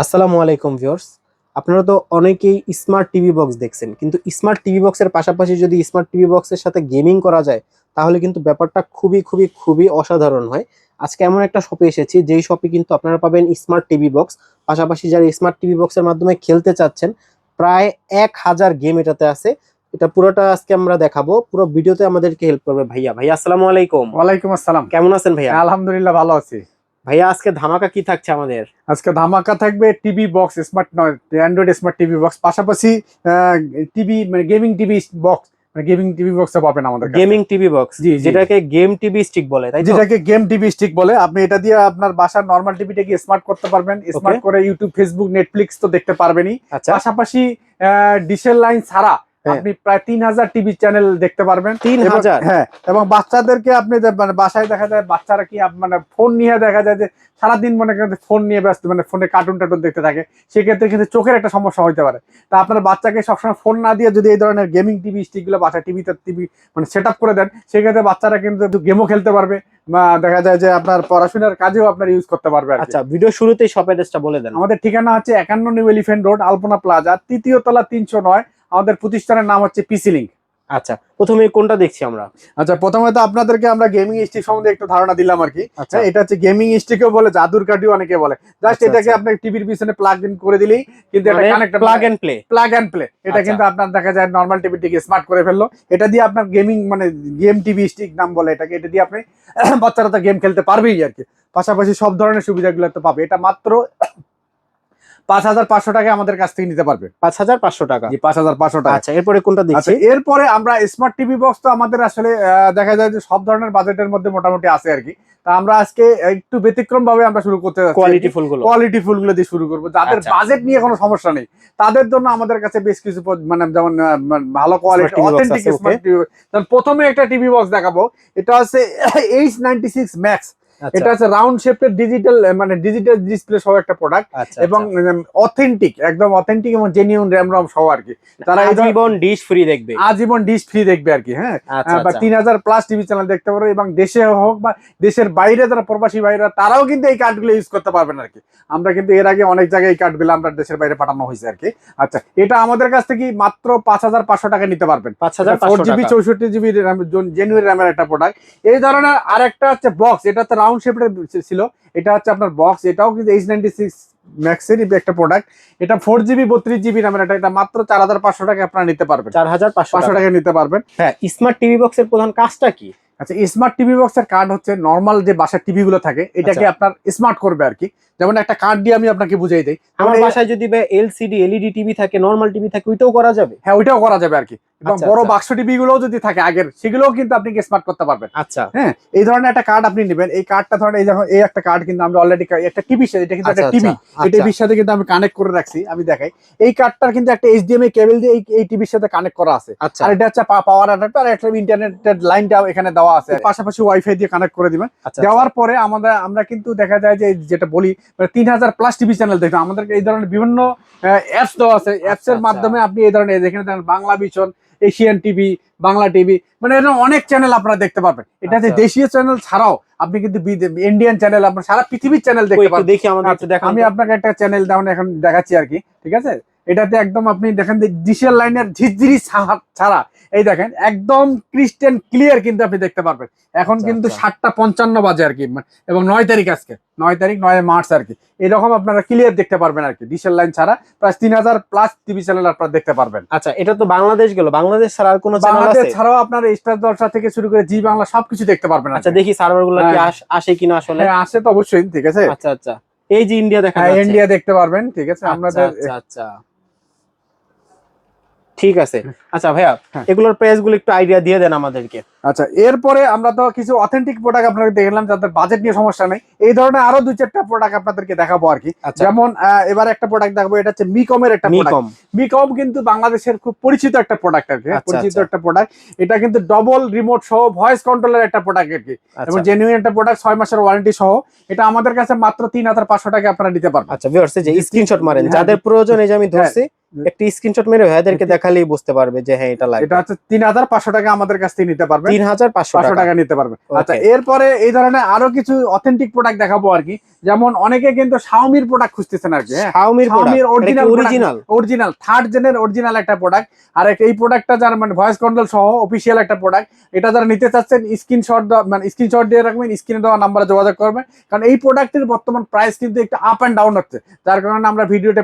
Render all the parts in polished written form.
আসসালামু আলাইকুম ভিউয়ার্স। আপনারা তো অনেকেই স্মার্ট টিভি বক্স দেখছেন, কিন্তু স্মার্ট টিভি বক্সের পাশাপাশি যদি স্মার্ট টিভি বক্সের সাথে গেমিং করা যায় তাহলে কিন্তু ব্যাপারটা খুবই খুবই খুবই অসাধারণ হয়। আজকে এমন একটা শপে এসেছি যেই শপে কিন্তু আপনারা পাবেন স্মার্ট টিভি বক্স, পাশাপাশি যারা স্মার্ট টিভি বক্সের মাধ্যমে খেলতে চাচ্ছেন প্রায় 1000 গেম এটাতে আছে। এটা পুরোটা আজকে আমরা দেখাবো, পুরো ভিডিওতে আমাদেরকে হেল্প করবে ভাইয়া। ভাইয়া আসসালামু আলাইকুম। ওয়ালাইকুম আসসালাম। কেমন আছেন ভাইয়া? আলহামদুলিল্লাহ ভালো আছি। ভাইয়া আজকে ধামাকা কি থাকছে আমাদের? আজকে ধামাকা থাকবে টিভি বক্স, স্মার্ট নয় অ্যান্ড্রয়েড স্মার্ট টিভি বক্স, পাশাপাশি টিভি মানে গেমিং টিভি বক্স, মানে গেমিং টিভি বক্স পাবেন আমাদের কাছে। গেমিং টিভি বক্স, জি জি, যেটাকে গেম টিভি স্টিক বলে, তাই তো? যেটাকে গেম টিভি স্টিক বলে। আপনি এটা দিয়ে আপনার বাসার নরমাল টিভিটাকে স্মার্ট করতে পারবেন। স্মার্ট করে ইউটিউব, ফেসবুক, নেটফ্লিক্স তো দেখতে পারবেনই। আচ্ছা, পাশাপাশি ডিশের লাইন ছাড়া হ্যাঁ। আপনি প্রায় 3000 টিভি চ্যানেল দেখতে পারবেন। 3000? হ্যাঁ, এবং বাচ্চাদেরকে আপনি মানে বাসায় দেখা যায় বাচ্চারা কি মানে ফোন নিয়ে দেখা যায় যে সারাদিন মনে করেন ফোন নিয়ে ব্যস্ত, মানে ফোনে কার্টুন টার্টুন দেখতে থাকে, সেক্ষেত্রে কিন্তু চোখের একটা সমস্যা হতে পারে। তা আপনার বাচ্চাকে সবসময় ফোন না দিয়ে যদি এই ধরনের গেমিং টিভি স্টিকগুলো বাসায় টিভি মানে সেট আপ করে দেন, সেক্ষেত্রে বাচ্চারা কিন্তু গেমও খেলতে পারবে, বা দেখা যায় যে আপনার পড়াশোনার কাজেও আপনার ইউজ করতে পারবে। আচ্ছা, ভিডিও শুরুতেই শপ অ্যাড্রেসটা বলে দেন। আমাদের ঠিকানা হচ্ছে 51 নিউ এলিফ্যান্ট রোড, আলপনা প্লাজা, তৃতীয় তলা, 309। আমাদের প্রতিষ্ঠানের নাম হচ্ছে পিসি লিংক। আচ্ছা, প্রথমে কোনটা দেখছি আমরা? আচ্ছা, প্রথমে তো আপনাদেরকে আমরা গেমিং স্টিক সম্বন্ধে একটু ধারণা দিলাম আর কি। আচ্ছা, এটা হচ্ছে গেমিং স্টিকও বলে, জাদুর কাঠিও অনেকে বলে। জাস্ট আচ্ছা, এটাকে আচ্ছা। আপনি টিভির পিছনে প্লাগ ইন করে দিলেই কিন্তু এটা মানে connect, plug and play. Plug and play. এটা আচ্ছা, কিন্তু আপনার দেখা যায় নরমাল টিভিটিকে স্মার্ট করে ফেললো। এটা দিয়ে আপনার গেমিং মানে গেম টিভি স্টিক নাম বলে এটাকে। এটা দিয়ে আপনি বাচ্চারা তো গেম খেলতে পারবেই আর কি। পাশাপাশি সব ধরনের সুবিধাগুলো তো পাবে। এটা মাত্র 5500 টাকা আমাদের কাছ থেকে নিতে পারবে। 5500 টাকা? জি, 5500 টাকা। আচ্ছা, এরপরে কোনটা আচ্ছা, দেখছি? এরপরে আমরা স্মার্ট টিভি বক্স তো আমাদের আসলে দেখা যায় যে সব ধরনের বাজেটের মধ্যে মোটামুটি আছে আর কি। তা আমরা আজকে একটু ব্যতিক্রম ভাবে আমরা শুরু করতে যাচ্ছি। কোয়ালিটি ফুল গুলো? কোয়ালিটি ফুল গুলো দিয়ে শুরু করবো। যাদের আচ্ছা, বাজেট নিয়ে কোনো সমস্যা নেই তাদের জন্য আমাদের কাছে বেশ কিছু মানে যেমন ভালো কোয়ালিটি TV box অথেন্টিক আছে, স্মার্ট টিভি। প্রথমে একটা টিভি বক্স দেখাবো। এটা হচ্ছে H96 ম্যাক্স। আচ্ছা, এটা হচ্ছে রাউন্ড শেপের ডিজিটাল, মানে ডিজিটাল ডিসপ্লে সহ একটা প্রোডাক্ট, আচ্ছা, এবং অথেন্টিক, একদম অথেন্টিক এবং জেনুইন র্যাম রম সহ আর কি। তারা এই আজীবন ডিশ ফ্রি দেখবে? আজীবন ডিশ ফ্রি দেখবে আর কি। হ্যাঁ, আচ্ছা, বা আচ্ছা। 3000 প্লাস টিভি চ্যানেল দেখতে পারবে, এবং দেশে হোক বা দেশের বাইরে যারা প্রবাসী ভাইরা তারাও কিন্তু এই কার্ডগুলো ইউজ করতে পারবেন আর কি। আমরা কিন্তু এর আগে অনেক জায়গায় এই কার্ডগুলো আমরা দেশের বাইরে পাঠানো হয়েছে আর কি। আচ্ছা, এটা আমাদের কাছ থেকে মাত্র 5500 টাকা নিতে পারবেন। 5500 4GB টাকা? 64GB জেনুইন র্যামের একটা প্রোডাক্ট। এই ধরনের আরেকটা হচ্ছে বক্স, এটা হচ্ছে রাউন্ড শেপের ছিল। এটা হচ্ছে আপনার বক্স, এটাও কিন্তু H96 ম্যাক্সের একটা প্রোডাক্ট। এটা 4GB 32GB র্যামের। এটা মাত্র 4500 টাকা আপনারা নিতে পারবেন। 4500 টাকা নিতে পারবেন। হ্যাঁ, স্মার্ট টিভি বক্সের প্রধান কাজটা কি? আচ্ছা, স্মার্ট টিভি বক্সের কার্ড হচ্ছে নরমাল যে বাসার টিভি গুলো থাকে এটাকে আচ্ছা। আপনার স্মার্ট করবে আর কি। যেমন একটা কার্ড দিয়ে আমি আপনাকে বুঝাই দিই। আমার বাসায় যদি এলসিডি এলইডি টিভি থাকে, নরমাল টিভি থাকে, ওইটাও করা যাবে? হ্যাঁ, ওইটাও করা যাবে আর কি। এবং আচ্ছা, বড় আচ্ছা। বাক্স টিভি গুলোও যদি থাকে আগের, সেগুলোও কিন্তু আপনি স্মার্ট করতে পারবেন। আচ্ছা, হ্যাঁ, এই ধরনের একটা কার্ড আপনি নেবেন। এই কার্ডটা ধরেন এই যখন এই একটা কার্ড কিন্তু আমরা অলরেডি একটা টিভির সাথে, এটা কিন্তু আচ্ছা, একটা টিভি, আচ্ছা, এই টিভির সাথে কিন্তু আমি কানেক্ট করে রাখছি। আমি দেখাই, এই কার্ডটার কিন্তু একটা এইচডিএমআই কেবল দিয়ে এই টিভির সাথে কানেক্ট করা আছে। আচ্ছা, আর এটা হচ্ছে পাওয়ার অ্যাডাপ্টার, আর একটা ইন্টারনেটের লাইনটাও এখানে দেওয়া আছে। পাশাপাশি ওয়াইফাই দিয়ে কানেক্ট করে দিবেন। আচ্ছা, দেওয়ার পরে আমরা কিন্তু দেখা যায় যে যেটা বলি, মানে 3000 প্লাস টিভি চ্যানেল দেখবেন। আমাদের এই ধরনের বিভিন্ন অ্যাপস দেওয়া আছে। অ্যাপস এর আচ্ছা। মাধ্যমে আপনি এই ধরনের এখানে দেখেন Bangla vision, Asian TV, Bangla TV, মানে এরকম অনেক চ্যানেল আপনারা দেখতে পাবেন। এটাতে আচ্ছা। দেশীয় চ্যানেল ছাড়াও আপনি কিন্তু ইন্ডিয়ান চ্যানেল, আপনার সারা পৃথিবীর চ্যানেল কই দেখতে একটু পাবেন। দেখি, আমাদের একটু দেখান আমি তো। আপনাকে একটা চ্যানেল ডাউন এখন দেখাচ্ছি আর কি। ঠিক আছে, এটাতে একদম আপনি দেখেন যে ডিজিটাল লাইনের ঝিরঝিরি ছাড়া এই দেখেন একদম ক্রিস্টাল ক্লিয়ার কিন্তু আপনি দেখতে পারবেন। এখন আচ্ছা, কিন্তু আচ্ছা। 7:55 বাজে আর কি, এবং 9 তারিখ আজকে, 9 তারিখ 9 মার্চ আর কি। এরকম আপনারা ক্লিয়ার দেখতে পারবেন আর কি। ডিজিটাল লাইন ছাড়া প্রায় 3000 প্লাস টিভি চ্যানেল আপনারা দেখতে পারবেন। আচ্ছা, এটা তো বাংলাদেশ গেল, বাংলাদেশ ছাড়া আর কোনো চ্যানেল বাংলাদেশ আছে? ছাড়াও আপনার স্টার জলসা থেকে শুরু করে জি বাংলা সবকিছু দেখতে পারবেন। আচ্ছা, দেখি সার্ভার গুলো কি হ্যাঁ। আসে কিনা আসলে। হ্যাঁ, আসে তো অবশ্যই। ঠিক আছে, আচ্ছা, আচ্ছা। এই যে ইন্ডিয়া দেখা হ্যাঁ, যাচ্ছে। ইন্ডিয়া দেখতে পারবেন। ঠিক আছে, আচ্ছা, আমাদের আচ্ছা, আচ্ছা। ঠিক আছে। আচ্ছা ভাইয়া, হ্যাঁ। এগুলোর প্রাইস গুলো একটু আইডিয়া দিয়ে দেন আমাদেরকে। আচ্ছা, এরপরে আমরা তো কিছু অথেন্টিক প্রোডাক্ট আপনাকে দেখলাম যাদের বাজেট নিয়ে সমস্যা নেই। এই ধরনের আরো 2-4টা প্রোডাক্ট আপনাদেরকে দেখাবো আর কি। আচ্ছা। যেমন এবার একটা প্রোডাক্ট দেখাবো, এটা হচ্ছে মিকমের একটা প্রোডাক্ট। মিকম? মিকম কিন্তু বাংলাদেশের খুব পরিচিত একটা প্রোডাক্ট আর কি। আচ্ছা, পরিচিত আচ্ছা। একটা প্রোডাক্ট। এটা কিন্তু ডবল রিমোট সহ ভয়েস কন্ট্রোলের একটা প্রোডাক্ট আর কি, এবং আচ্ছা, জেনুইন একটা প্রোডাক্ট, 6 মাসের ওয়ারেন্টি সহ। এটা আমাদের কাছে মাত্র 3500 টাকা আপনারা দিতে পারবেন। আচ্ছা ভিউয়ার্স, এই যে স্ক্রিনশট মারেন, হ্যাঁ, যাদের প্রয়োজন এই যে আমি হ্যাঁ। ধরছি, একটা স্ক্রিনশট মেরে ভাইয়াদেরকে দেখালেই বুঝতে পারবে যে হ্যাঁ এটা লাগবে। এটা হচ্ছে 3500 টাকা আমাদের কাছ থেকে নিতে পারবেন। 3500 500 টাকা? টাকা নিতে পারবেন। আচ্ছা, ওকে। এরপরে এই ধরনের আরো কিছু অথেন্টিক প্রোডাক্ট দেখাবো আর কি। যেমন অনেকে কিন্তু শাওমির প্রোডাক্ট খুঁজতেছেন আর কি, হ্যাঁ Xiaomi শাওমির অরিজিনাল অরিজিনাল থার্ড জেনের অরিজিনাল একটা প্রোডাক্ট। আর এই প্রোডাক্টটা যার মানে ভয়েস কন্ট্রোল সহ অফিসিয়াল একটা প্রোডাক্ট। এটা যারা নিতে চাচ্ছেন স্ক্রিনশট দিয়ে রাখবেন, স্ক্রিনে দেওয়া নাম্বারে যোগাযোগ করবেন, কারণ এই প্রোডাক্টের বর্তমান প্রাইস কিন্তু একটু আপ অ্যান্ড ডাউন হচ্ছে, যার কারণে আমরা ভিডিওতে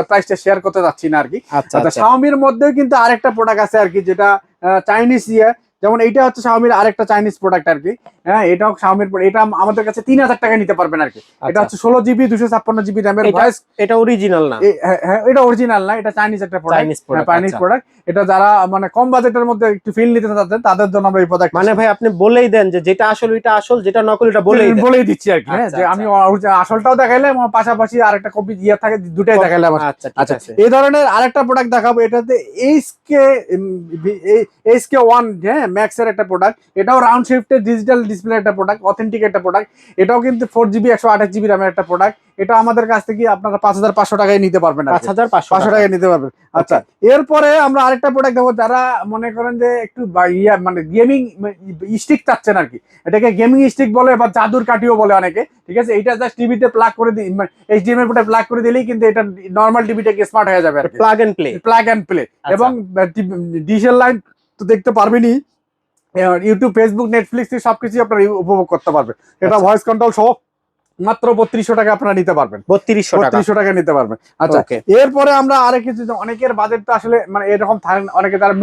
প্রাইসটা শেয়ার করতে যাচ্ছি না আর কি। আচ্ছা আচ্ছা, শাওমির মধ্যেও কিন্তু আরেকটা প্রোডাক্ট আছে আর কি, যেটা চাইনিজ যেমন এইটা হচ্ছে শাওমির আরেকটা চাইনিজ প্রোডাক্ট আর কি, হ্যাঁ এটাও শাওমির, এটা আমাদের কাছে 3000 টাকা নিতে পারবেন আর কি। এটা হচ্ছে 16GB 256GB র্যামের ভয়েস। এটা অরিজিনাল না? হ্যাঁ এটা অরিজিনাল না, এটা চাইনিজ একটা প্রোডাক্ট, চাইনিজ প্রোডাক্ট। এটা যারা মানে কম বাজেটের মধ্যে একটু ফিল নিতে চাচ্ছেন তাদের জন্য আমরা এই প্রোডাক্ট, মানে ভাই আপনি বলেই দেন যে যেটা আসল ওইটা আসল, যেটা নকল এটা বলেই দিচ্ছি আর কি, হ্যাঁ যে আমি আসলটাও দেখাইলে আমার পাশাপাশি আরেকটা কপি থাকে, দুটাই দেখাইলে আমার। আচ্ছা আচ্ছা, এই ধরনের আরেকটা প্রোডাক্ট দেখাবো, এটাতে HK1 হ্যাঁ ম্যাক্স এর একটা প্রোডাক্ট। এটাও রাউন্ড শেফটের ডিজিটাল ডিসপ্লে একটা প্রোডাক্ট, অথেন্টিক একটা প্রোডাক্ট। এটাও কিন্তু 4GB 128GB র্যামের একটা প্রোডাক্ট। এটা আমাদের কাছ থেকে আপনারা 5500 টাকায় নিতে পারবেন, 5500 টাকায় নিতে পারবেন। আচ্ছা, এরপরে আমরা আরেকটা প্রোডাক্ট দেবো, যারা মনে করেন যে একটু মানে গেমিং স্টিক চাচ্ছেন আর কি, এটাকে গেমিং স্টিক বলে বা জাদুর কাঠিও বলে অনেকে, ঠিক আছে। এটা জাস্ট টিভিতে প্লাগ করে দিই, HDMI পোর্টে প্লাগ করে দিলেই কিন্তু এটা নরমাল টিভিটাকে স্মার্ট হয়ে যাবে আর কি, প্লাগ এন্ড প্লে। এবং ডিজিটাল লাইন তো দেখতে পারবেনই, ইউটিউব, ফেসবুক, নেটফ্লিক্স সবকিছু আপনারা উপভোগ করতে পারবেন। এটা ভয়েস কন্ট্রোল সহ মাত্র 3200 টাকা আপনারা নিতে পারবেন, 3200 টাকা নিতে পারবেন। আচ্ছা, এরপরে আমরা আরেক কিছু, অনেকের বাজেট তো আসলে মানে এরকম থাকেন, অনেকে যারা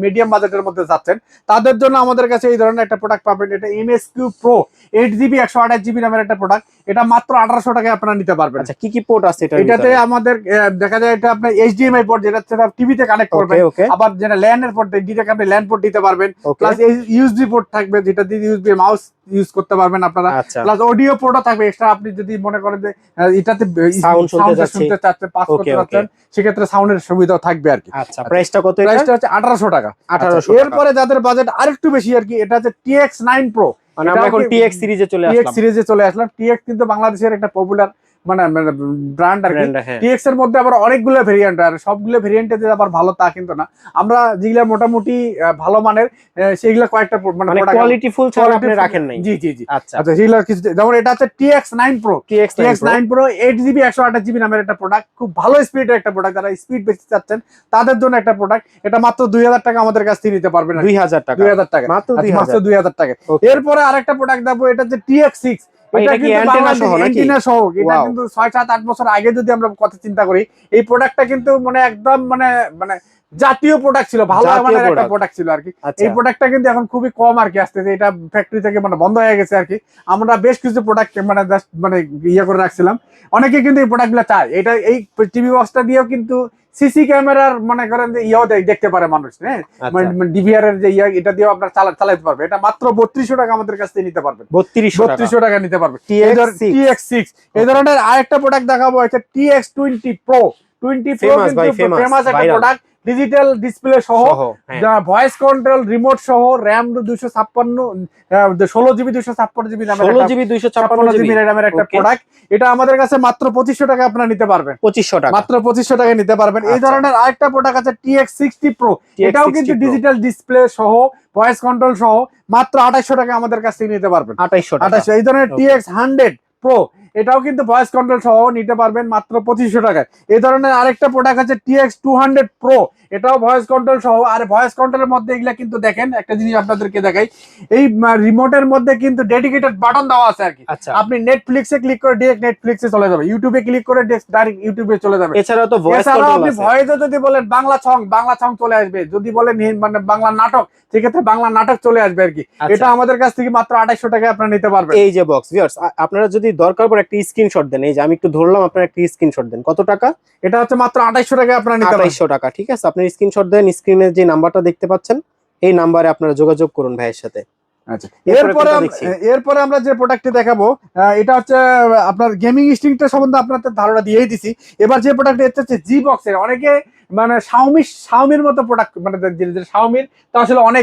মিডিয়াম বাজেটের মধ্যে যাচ্ছেন তাদের জন্য আমাদের কাছে এই ধরনের একটা প্রোডাক্ট পাবেন। এটা MSQ Pro 8GB 128GB র্যামের একটা প্রোডাক্ট। এটা মাত্র 1800 টাকায় আপনারা নিতে পারবেন। আচ্ছা, কি কি পোর্ট আছে এটাতে আমাদের দেখা যায় এটা আপনার HDMI পোর্ট, যেটা টিভিতে কানেক্ট করবেন, আবার যেটা ল্যান এর পোর্ট, ডিরেক্ট আপনি ল্যান পোর্ট দিতে পারবেন, প্লাস USB পোর্ট থাকবে, যেটা দিয়ে USB মাউস ইউজ করতে পারবেন আপনারা, প্লাস অডিও পোর্টও থাকবে এক্সট্রা। আপনি যদি মনে করেন যে এটাতে সাউন্ড শুনতে চাচ্ছেন, পাস করতে চাচ্ছেন, সেক্ষেত্রে সাউন্ডের সুবিধাও থাকবে আর কি। আচ্ছা, প্রাইসটা কত? প্রাইসটা হচ্ছে 1800 টাকা। এরপরে যাদের বাজেট আরেকটু বেশি আর কি, এটা হচ্ছে TX9 Pro। মানে আমরা এখন TX সিরিজে চলে আসলাম। TX কিন্তু বাংলাদেশের একটা পপুলার মানে ব্র্যান্ড আর কি। TX এর মধ্যে আবার অনেকগুলো ভেরিয়েন্ট, আর সবগুলো ভেরিয়েন্টে যে আবার ভালো তা কিন্তু না। আমরা যেগুলা মোটামুটি ভালো মানের সেগুলা কয়েকটা মানে কোয়ালিটি ফুল ছাড়া আপনি রাখেন নাই? জি। আচ্ছা, সেগুলা কিছু, যেমন এটা হচ্ছে TX9 Pro 8GB 128GB নামের একটা প্রোডাক্ট, খুব ভালো স্পিডের একটা প্রোডাক্ট। যারা স্পিড বেশি চাচ্ছেন তাদের জন্য একটা প্রোডাক্ট। এটা মাত্র 2000 টাকা আমাদের কাছ থেকে নিতে পারবেন। 2000 টাকা মাত্র 2000 টাকা। এরপরে আরেকটা প্রোডাক্ট দেবো, এটা হচ্ছে TX6। এটা কিন্তু অ্যান্টেনা সহ, এটা কিন্তু 6-7-8 বছর আগে যদি আমরা কথা চিন্তা করি, এই প্রোডাক্টটা কিন্তু মানে একদম মানে জাতীয় প্রোডাক্ট ছিল, ভালো মানের একটা প্রোডাক্ট ছিল আর কি। এই প্রোডাক্টটা কিন্তু এখন খুবই কম আর কি আসতেছে, এটা ফ্যাক্টরি থেকে মানে বন্ধ হয়ে গেছে আর কি। আমরা বেশ কিছু প্রোডাক্ট মানে ইয়ে করে রাখছিলাম, অনেকে কিন্তু এই প্রোডাক্টগুলো চায়। এটা এই টিভি বক্সটা দিয়েও কিন্তু সিসি ক্যামেরার মনে করেন যে ইয়াও দেখতে পারে মানুষ, হ্যাঁ ডিভিআর এর যে এটা দিয়েও আপনার চালাতে পারবে। এটা মাত্র 3200 টাকা আমাদের কাছ থেকে নিতে পারবেন, 3200 টাকা নিতে পারবে। TX6 এই ধরনের আরেকটা প্রোডাক্ট দেখাবো, এটা TX20 Pro। 20 Pro কিন্তু ফেমাস একটা প্রোডাক্ট, ডিজিটাল ডিসপ্লে সহ, ভয়েস কন্ট্রোল, রিমোট সহ, RAM 16GB 256GB র্যামের একটা প্রোডাক্ট। এটা আমাদের কাছে মাত্র 2500 টাকা আপনারা নিতে পারবেন, 2500 টাকা, মাত্র 2500 টাকায় নিতে পারবেন। এই ধরনের আরেকটা প্রোডাক্ট আছে TX60 Pro। এটাও কিন্তু ডিজিটাল ডিসপ্লে সহ, ভয়েস কন্ট্রোল সহ, মাত্র 2800 টাকা আমাদের কাছ থেকে নিতে পারবেন, 2800। এই ধরনের TX100 Pro, এটাও কিন্তু ভয়েস কন্ট্রোল সহ নিতে পারবেন মাত্র 2500 টাকায়। এই ধরনের আরেকটা প্রোডাক্ট আছে TX200 Pro। এটাও ভয়েস কন্ট্রোল সহ। আর ভয়েস কন্ট্রোলের মধ্যে এগুলা কিন্তু দেখেন, একটা জিনিস আপনাদেরকে দেখাই, এই রিমোটের মধ্যে কিন্তু ডেডিকেটেড বাটন দেওয়া আছে আর কি। আপনি নেটফ্লিক্সে ক্লিক করে ডাইরেক্ট নেটফ্লিক্সে চলে যাবে, ইউটিউবে ক্লিক করে ডাইরেক্ট ইউটিউবে চলে যাবে। এছাড়াও তো ভয়েস কন্ট্রোল আছে। আপনি ভয়েসে যদি বলেন বাংলা সং চলে আসবে, যদি বলেন মানে বাংলা নাটক, সেক্ষেত্রে বাংলা নাটক চলে আসবে আর কি। এটা আমাদের কাছ থেকে মাত্র 2800 টাকায় আপনারা নিতে পারবেন। এই যে বক্স ভিউয়ার্স, আপনারা যদি দরকার পড়ে একটা স্ক্রিনশট দেন, এই যে আমি একটু ধরলাম, আপনারা একটা স্ক্রিনশট দেন। কত টাকা? এটা হচ্ছে মাত্র 2800 টাকায় আপনারা নিতে পারবেন। 2800 টাকা, ঠিক আছে। আপনি স্ক্রিনশট দেন, স্ক্রিনে যে নাম্বারটা দেখতে পাচ্ছেন এই নাম্বারে আপনারা যোগাযোগ করুন ভাইয়ের সাথে। আচ্ছা, এরপরে আমরা যে প্রোডাক্টটি দেখাবো, এটা হচ্ছে আপনার গেমিং স্টিকটা সম্বন্ধে আপনাদের ধারণা দিয়েই দিছি। এবার যে প্রোডাক্ট এটা হচ্ছে জি বক্সের। অনেকে মানে শাওমির মতো প্রোডাক্ট, মানে শাওমির তো আসলে অনেক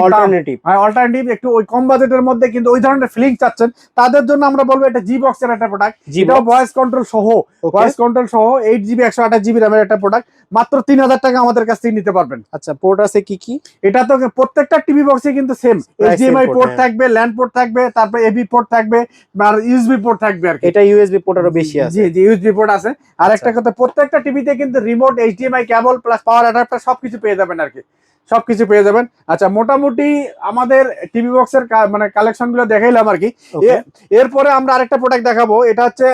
অল্টারনেটিভ, একটু ওই কম বাজেটের মধ্যে কিন্তু ওই ধরনের ফিলিং চাচ্ছেন, তাদের জন্য আমরা বলবো এটা জি বক্সের একটা প্রোডাক্ট। এটাও ভয়েস কন্ট্রোল সহ, 8GB 128GB র্যামের একটা প্রোডাক্ট। মাত্র 3000 টাকা আমাদের কাছ থেকে নিতে পারবেন। আচ্ছা, পোর্ট আছে কি কি? এটা তো প্রত্যেকটা টিভি বক্সে কিন্তু সেম HDMI পোর্ট থাকবে, থাকবে, ল্যান্ড পোর্ট থাকবে, তারপর এবি পোর্ট থাকবে, আর ইউএসবি পোর্ট থাকবে আর কি। এটা ইউএসবি পোর্ট আরো বেশি আছে। জি জি, ইউএসবি পোর্ট আছে। আর একটা কথা, প্রত্যেকটা টিভিতে কিন্তু রিমোট, এইচডিএমআই কেবল প্লাস পাওয়ার অ্যাডাপ্টার সবকিছু পেয়ে যাবেন আর কি, সবকিছু পেয়ে যাবেন। আচ্ছা, মোটামুটি আমাদের টিভি বক্সের মানে কালেকশন গুলো দেখাইলাম আর কি। Okay. এরপরে আমরা আরেকটা প্রোডাক্ট দেখাবো, এটা হচ্ছে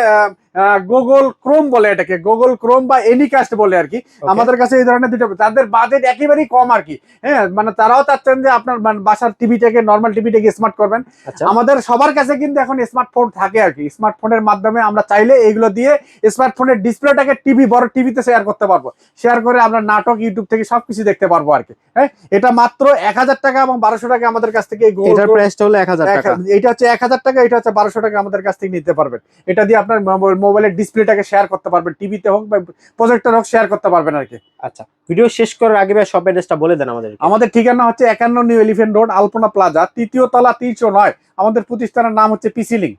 গুগল ক্রোম বলে এটাকে, গুগল ক্রোম বা এনিকাস্ট বলে আর কি। Okay. আমাদের কাছে এই ধরনের দুটো, তাদের বাজেট একেবারেই কম আর কি। হ্যাঁ, মানে তারাও চাচ্ছেন যে আপনার বাসার টিভিটাকে, নর্মাল টিভিটাকে স্মার্ট করবেন। আচ্ছা, আমাদের সবার কাছে কিন্তু এখন স্মার্টফোন থাকে আর কি। স্মার্টফোনের মাধ্যমে আমরা চাইলে এইগুলো দিয়ে স্মার্টফোনের ডিসপ্লেটাকে টিভি, বড় টিভিতে শেয়ার করতে পারবো। শেয়ার করে আমরা নাটক, ইউটিউব থেকে সবকিছু দেখতে পারবো আর কি। হ্যাঁ, এটা মাত্র 1000 টাকা এবং 1200 টাকা আমাদের কাছ থেকে এই এটার প্রাইসটা হলো 1000 টাকা। এটা হচ্ছে 1000 টাকা, এটা হচ্ছে 1200 টাকা আমাদের কাছ থেকে নিতে পারবেন। এটা দিয়ে আপনার মোবাইলের ডিসপ্লেটাকে শেয়ার করতে পারবেন, টিভিতে হোক বা প্রজেক্টর হোক শেয়ার করতে পারবেন আর কি। আচ্ছা, ভিডিও শেষ করার আগে ভাই শপ অ্যাড্রেসটা বলে দেন আমাদের। আমাদের ঠিকানা হচ্ছে 51 নিউ এলিফ্যান্ট রোড, আলপনা প্লাজা, 3য় তলা, 309। আমাদের প্রতিষ্ঠানের নাম হচ্ছে পিসি লিংক।